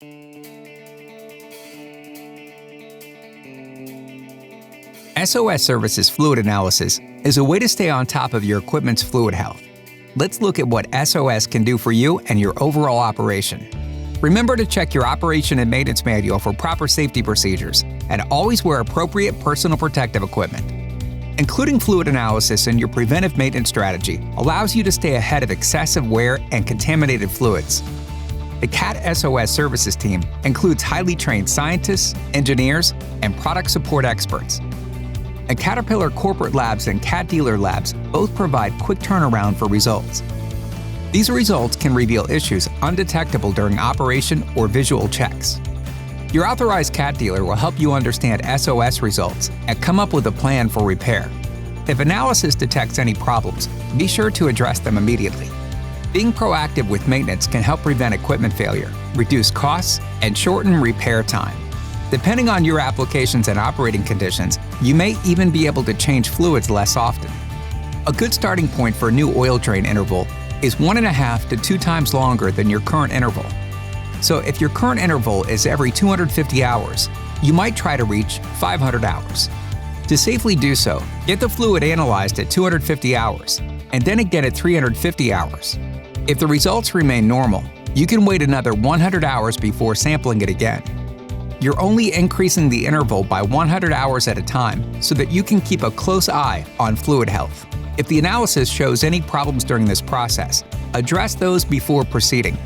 SOS Services Fluid Analysis is a way to stay on top of your equipment's fluid health. Let's look at what SOS can do for you and your overall operation. Remember to check your operation and maintenance manual for proper safety procedures, and always wear appropriate personal protective equipment. Including fluid analysis in your preventive maintenance strategy allows you to stay ahead of excessive wear and contaminated fluids. The CAT SOS Services team includes highly trained scientists, engineers, and product support experts. And Caterpillar Corporate Labs and CAT Dealer Labs both provide quick turnaround for results. These results can reveal issues undetectable during operation or visual checks. Your authorized CAT dealer will help you understand SOS results and come up with a plan for repair. If analysis detects any problems, be sure to address them immediately. Being proactive with maintenance can help prevent equipment failure, reduce costs, and shorten repair time. Depending on your applications and operating conditions, you may even be able to change fluids less often. A good starting point for a new oil drain interval is 1.5 to 2 times longer than your current interval. So if your current interval is every 250 hours, you might try to reach 500 hours. To safely do so, get the fluid analyzed at 250 hours, and then again at 350 hours. If the results remain normal, you can wait another 100 hours before sampling it again. You're only increasing the interval by 100 hours at a time so that you can keep a close eye on fluid health. If the analysis shows any problems during this process, address those before proceeding.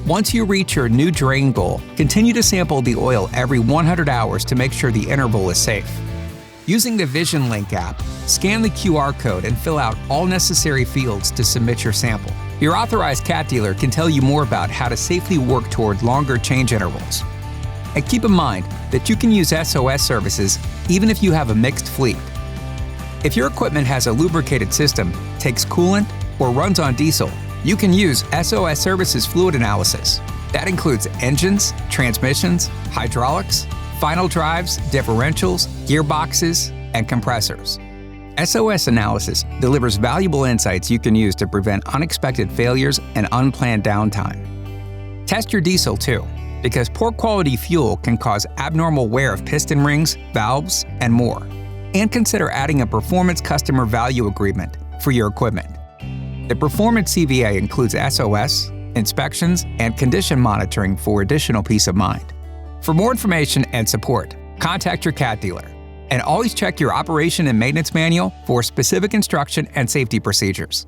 Once you reach your new drain goal, continue to sample the oil every 100 hours to make sure the interval is safe. Using the Vision Link app, scan the QR code and fill out all necessary fields to submit your sample. Your authorized CAT dealer can tell you more about how to safely work toward longer change intervals. And keep in mind that you can use SOS services even if you have a mixed fleet. If your equipment has a lubricated system, takes coolant, or runs on diesel, you can use SOS Services Fluid Analysis. That includes engines, transmissions, hydraulics, final drives, differentials, gearboxes, and compressors. SOS Analysis delivers valuable insights you can use to prevent unexpected failures and unplanned downtime. Test your diesel too, because poor quality fuel can cause abnormal wear of piston rings, valves, and more. And consider adding a Performance Customer Value Agreement for your equipment. The Performance CVA includes SOS, inspections, and condition monitoring for additional peace of mind. For more information and support, contact your CAT dealer. And always check your operation and maintenance manual for specific instruction and safety procedures.